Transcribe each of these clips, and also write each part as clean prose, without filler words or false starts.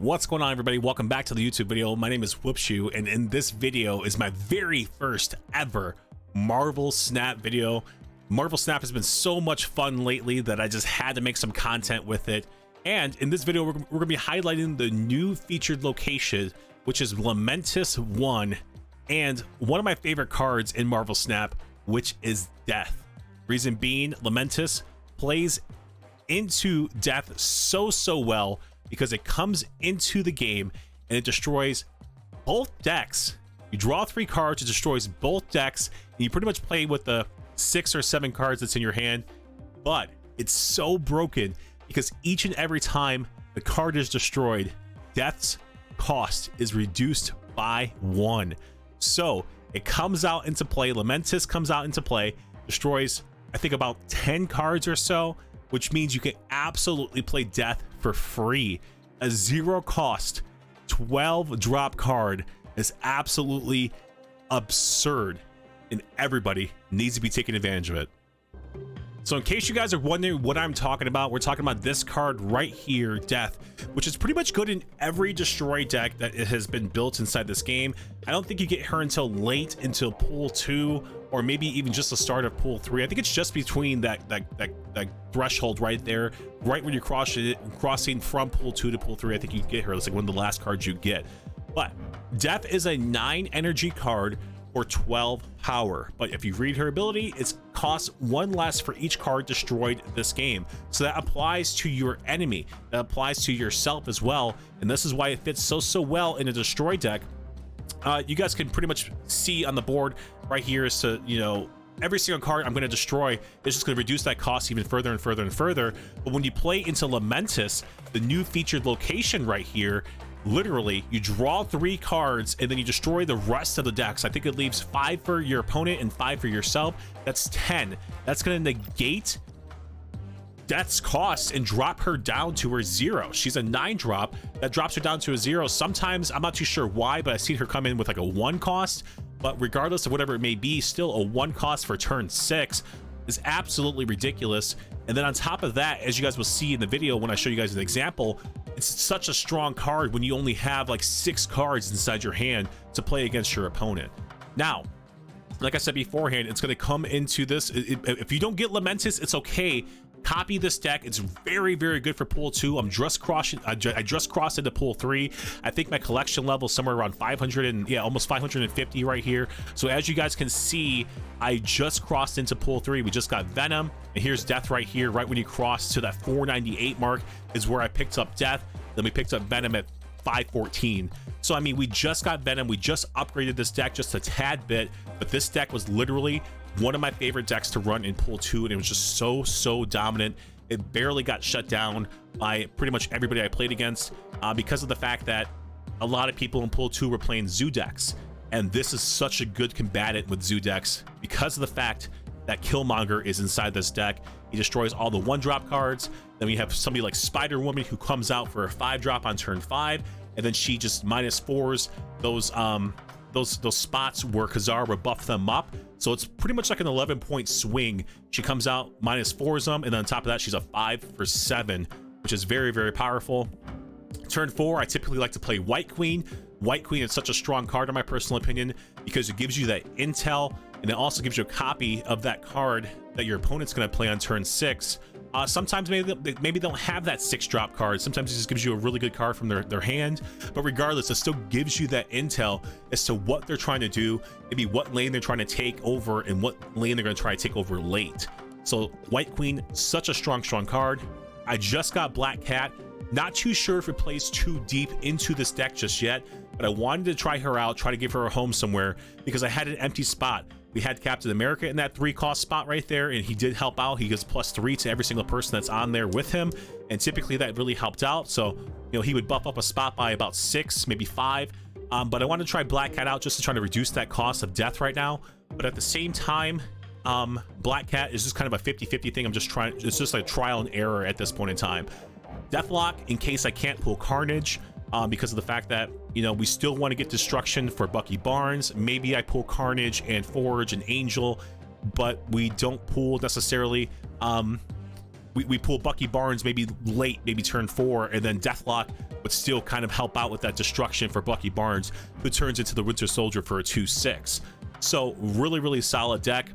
What's going on, everybody? Welcome back to the YouTube video. My name is Whoopshoe, and in this video is my very first ever Marvel Snap video. Marvel Snap has been so much fun lately that I just had to make some content with it. And in this video, we're going to be highlighting the new featured location, which is Lamentis 1, and one of my favorite cards in Marvel Snap, which is Death. Reason being, Lamentis plays into Death so well because it comes into the game and it destroys both decks. You draw 3 cards, it destroys both decks, and you pretty much play with the 6 or 7 cards that's in your hand. But it's so broken because each and every time the card is destroyed, Death's cost is reduced by 1. So it comes out into play. Lamentis comes out into play, destroys I think about 10 cards or so, which means you can absolutely play Death for free. A 0 cost 12 drop card is absolutely absurd, and everybody needs to be taking advantage of it. So in case you guys are wondering what I'm talking about, we're talking about this card right here, Death, which is pretty much good in every destroy deck that it has been built inside this game. I don't think you get her until late, until pool 2, or maybe even just the start of pool 3. I think it's just between that threshold right there, right when you're crossing from pool 2 to pool 3. I think you get her. It's like one of the last cards you get. But Death is a 9 energy card or 12 power, but if you read her ability, it costs 1 less for each card destroyed this game. So that applies to your enemy, that applies to yourself as well, and this is why it fits so well in a destroy deck. You guys can pretty much see on the board right here, so you know every single card I'm going to destroy is just going to reduce that cost even further and further and further. But when you play into Lamentis, the new featured location right here, literally you draw 3 cards and then you destroy the rest of the decks. I think it leaves 5 for your opponent and 5 for yourself. That's 10. That's going to negate Death's cost and drop her down to her 0. She's a 9 drop that drops her down to a 0. Sometimes I'm not too sure why, but I've seen her come in with like a 1 cost, but regardless of whatever it may be, still a 1 cost for turn 6 is absolutely ridiculous. And then on top of that, as you guys will see in the video when I show you guys an example, it's such a strong card when you only have like 6 cards inside your hand to play against your opponent. Now, like I said beforehand, it's going to come into this. If you don't get Lamentis, it's okay. Copy this deck. It's very good for pool 2. I'm just crossing. I just crossed into pool 3. I think my collection level is somewhere around 500 and almost 550 right here. So as you guys can see, I just crossed into pool 3. We just got Venom, and here's Death right here. Right when you cross to that 498 mark is where I picked up Death. Then we picked up Venom at 514. So I mean, we just got Venom. We just upgraded this deck just a tad bit, but this deck was literally one of my favorite decks to run in pool 2, and it was just so dominant. It barely got shut down by pretty much everybody I played against because of the fact that a lot of people in pool 2 were playing Zoo decks, and this is such a good combatant with Zoo decks because of the fact that Killmonger is inside this deck. He destroys all the 1-drop cards. Then we have somebody like Spider-Woman who comes out for a 5-drop on turn 5, and then she just -4s those spots where Khazar would buff them up. So it's pretty much like an 11-point swing. She comes out, -4s them, and then on top of that, she's a 5 for 7, which is very powerful. Turn 4, I typically like to play White Queen. White Queen is such a strong card in my personal opinion because it gives you that intel, and it also gives you a copy of that card that your opponent's going to play on turn 6. Sometimes maybe they don't have that 6-drop card. Sometimes it just gives you a really good card from their hand, but regardless, it still gives you that intel as to what they're trying to do, maybe what lane they're trying to take over and what lane they're going to try to take over late. So White Queen, such a strong card. I just got Black Cat. Not too sure if it plays too deep into this deck just yet, but I wanted to try her out, try to give her a home somewhere because I had an empty spot. We had Captain America in that 3-cost spot right there, and he did help out. He gives +3 to every single person that's on there with him, and typically that really helped out. So, you know, he would buff up a spot by about 6, maybe 5. But I want to try Black Cat out just to try to reduce that cost of Death right now. But at the same time, Black Cat is just kind of a 50-50 thing. I'm just trying. It's just like trial and error at this point in time. Deathlock in case I can't pull Carnage. Because of the fact that, you know, we still want to get Destruction for Bucky Barnes. Maybe I pull Carnage and Forge and Angel, but we don't pull necessarily we pull Bucky Barnes maybe late, maybe turn 4, and then Deathlock would still kind of help out with that destruction for Bucky Barnes, who turns into the Winter Soldier for a 2/6. So really, really solid deck.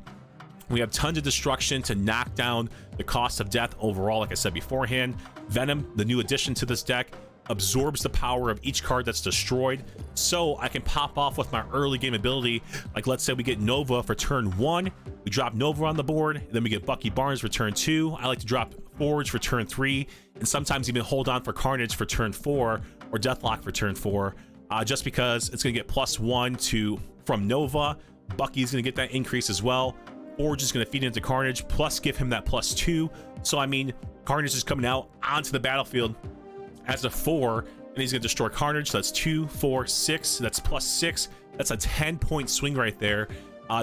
We have tons of destruction to knock down the cost of death overall, like I said beforehand. Venom, the new addition to this deck, absorbs the power of each card that's destroyed, so I can pop off with my early game ability. Like, let's say we get Nova for turn 1, we drop Nova on the board, then we get Bucky Barnes for turn 2. I like to drop Forge for turn 3, and sometimes even hold on for Carnage for turn 4 or Deathlock for turn 4, just because it's gonna get +1 from Nova. Bucky's gonna get that increase as well. Forge is gonna feed into Carnage, plus give him that +2. So I mean, Carnage is coming out onto the battlefield as a 4, and he's gonna destroy Carnage. So that's 2, 4, 6. That's +6. That's a 10-point swing right there,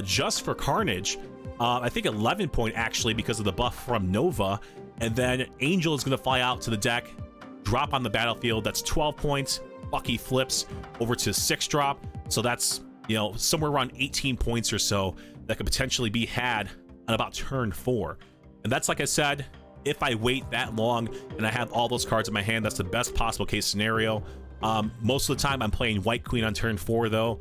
just for Carnage. I think 11 point actually, because of the buff from Nova. And then Angel is gonna fly out to the deck, drop on the battlefield. That's 12 points. Bucky flips over to 6 drop. So that's, you know, somewhere around 18 points or so that could potentially be had on about turn 4. And that's, like I said, if I wait that long and I have all those cards in my hand, that's the best possible case scenario. Most of the time I'm playing White Queen on turn 4 though,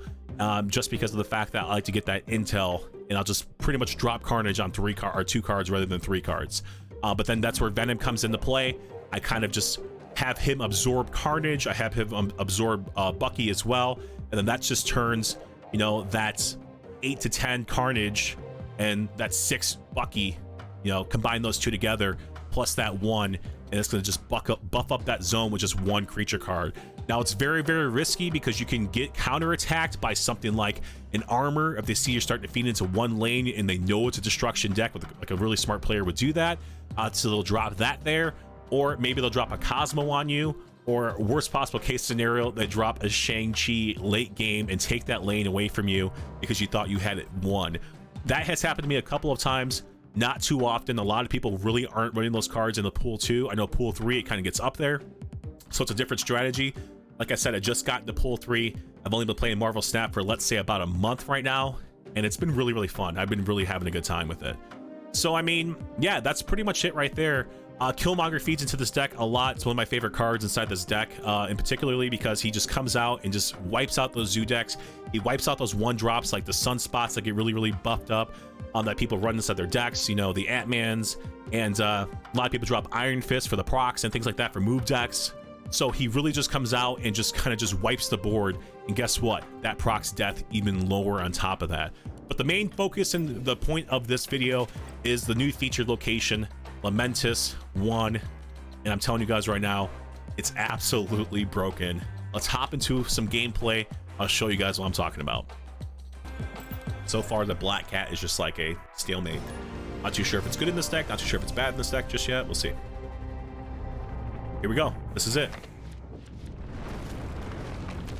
just because of the fact that I like to get that intel, and I'll just pretty much drop Carnage on 2 cards rather than 3 cards. But then that's where Venom comes into play. I kind of just have him absorb Carnage. I have him absorb Bucky as well, and then that just turns, you know, that's 8 to 10 Carnage and that's 6 Bucky. You know, combine those 2 together plus that 1, and it's going to just buff up that zone with just 1 creature card. Now it's very, very risky because you can get counterattacked by something like an Armor if they see you're starting to feed into 1 lane and they know it's a destruction deck, with like a really smart player would do that. So they'll drop that there, or maybe they'll drop a Cosmo on you, or worst possible case scenario, they drop a Shang-Chi late game and take that lane away from you because you thought you had it won. That has happened to me a couple of times. Not too often. A lot of people really aren't running those cards in the pool 2. I know pool 3 it kind of gets up there, so it's a different strategy. Like I said, I just got into pool 3. I've only been playing Marvel Snap for, let's say, about a month right now, and it's been really, really fun. I've been really having a good time with it. So I mean, yeah, that's pretty much it right there. Killmonger feeds into this deck a lot. It's one of my favorite cards inside this deck, and particularly because he just comes out and just wipes out those zoo decks. He wipes out those 1-drops like the Sunspots that get really, really buffed up, that people run inside their decks, you know, the Ant-Mans, and a lot of people drop Iron Fist for the procs and things like that for move decks. So he really just comes out and just kind of just wipes the board, and guess what? That procs death even lower on top of that. But the main focus and the point of this video is the new featured location, Lamentis 1, and I'm telling you guys right now, it's absolutely broken. Let's hop into some gameplay. I'll show you guys what I'm talking about. So far, the Black Cat is just like a stalemate. Not too sure if it's good in this deck, not too sure if it's bad in this deck just yet. We'll see. Here we go. This is it.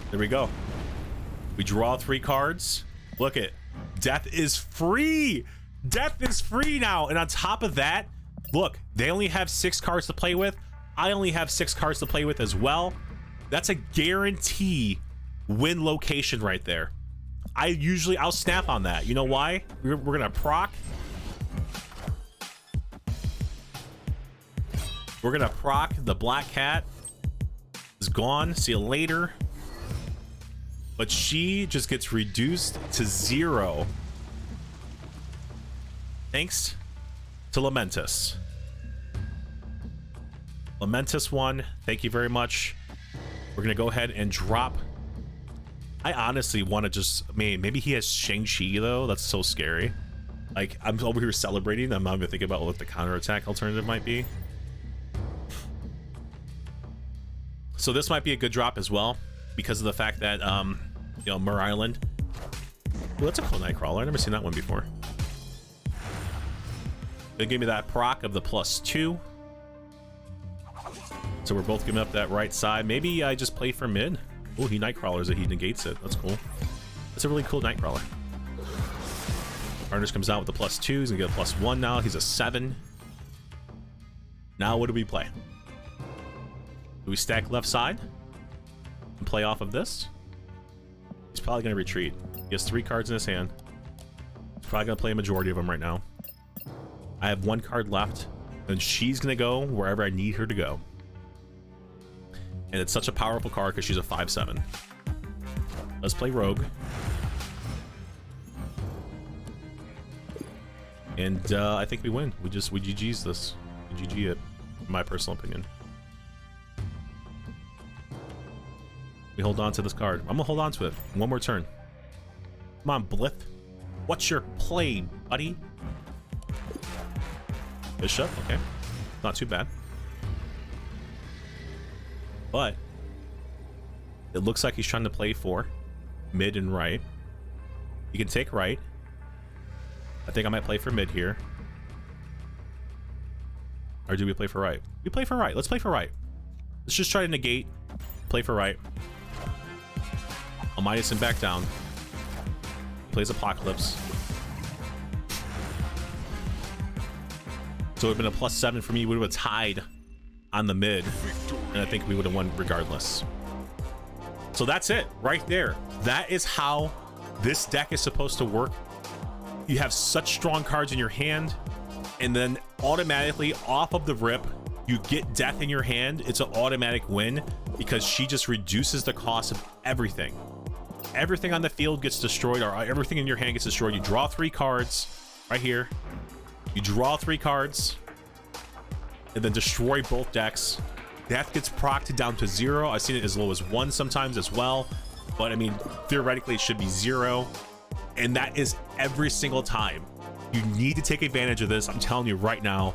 There we go. We draw 3 cards. Look it. Death is free. Death is free now. And on top of that, look, they only have 6 cards to play with. I only have 6 cards to play with as well. That's a guarantee win location right there. I'll snap on that. You know why? We're gonna proc. We're gonna proc. The Black Cat is gone. See you later. But she just gets reduced to 0. Thanks to Lamentis. Lamentis 1, thank you very much. We're gonna go ahead and drop. I honestly want to just, maybe he has Shang-Chi though. That's so scary. Like, I'm over here celebrating. I'm not even thinking about what the counterattack alternative might be. So this might be a good drop as well, because of the fact that, you know, Mer Island. Well, that's a cool Nightcrawler. I've never seen that one before. They gave me that proc of the +2. So we're both giving up that right side. Maybe I just play for mid. Oh, he Nightcrawlers it. He negates it. That's cool. That's a really cool Nightcrawler. Carnage comes out with the +2. He's gonna get a +1 now. He's a 7. Now what do we play? Do we stack left side and play off of this? He's probably gonna retreat. He has 3 cards in his hand. He's probably gonna play a majority of them right now. I have 1 card left. and she's gonna go wherever I need her to go. And it's such a powerful card because she's a 5/7. Let's play Rogue. And I think we win. We GG's this. We GG it, in my personal opinion. We hold on to this card. I'm gonna hold on to it. One more turn. Come on, Blith. What's your play, buddy? Bishop, okay. Not too bad. But it looks like he's trying to play for mid and right. He can take right. I think I might play for mid here. Or do we play for right? We play for right. Let's play for right. Let's just try to negate. Play for right. I'll minus him back down. Plays Apocalypse. So it would have been a +7 for me. We would have tied on the mid. And I think we would have won regardless. So that's it right there. That is how this deck is supposed to work. You have such strong cards in your hand, and then automatically off of the rip, you get death in your hand. It's an automatic win because she just reduces the cost of everything. Everything on the field gets destroyed, or everything in your hand gets destroyed. You draw 3 cards right here. You draw 3 cards and then destroy both decks. Death gets procced down to 0. I've seen it as low as 1 sometimes as well, but I mean, theoretically it should be 0. And that is every single time. You need to take advantage of this. I'm telling you right now,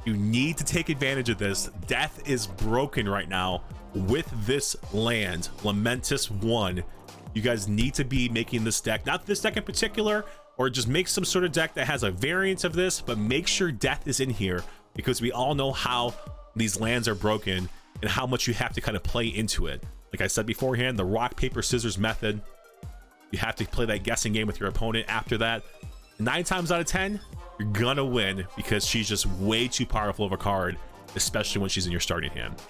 you need to take advantage of this. Death is broken right now with this land, Lamentis 1. You guys need to be making this deck, not this deck in particular, or just make some sort of deck that has a variant of this, but make sure death is in here, because we all know how these lands are broken and how much you have to kind of play into it. Like I said beforehand, the rock, paper, scissors method. You have to play that guessing game with your opponent. After that, 9 times out of 10, you're gonna win because she's just way too powerful of a card, especially when she's in your starting hand.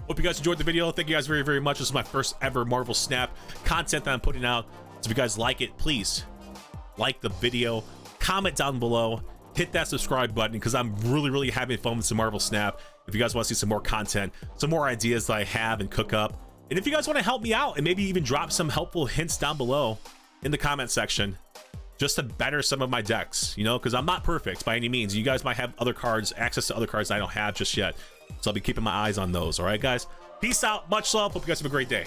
Hope you guys enjoyed the video. Thank you guys very, very much. This is my first ever Marvel Snap content that I'm putting out. So if you guys like it, please like the video, comment down below, hit that subscribe button, because I'm really, really having fun with some Marvel Snap. If you guys want to see some more content, some more ideas that I have and cook up, and if you guys want to help me out and maybe even drop some helpful hints down below in the comment section, just to better some of my decks, you know, because I'm not perfect by any means. You guys might have other cards, access to other cards I don't have just yet. So I'll be keeping my eyes on those. All right, guys. Peace out. Much love. Hope you guys have a great day.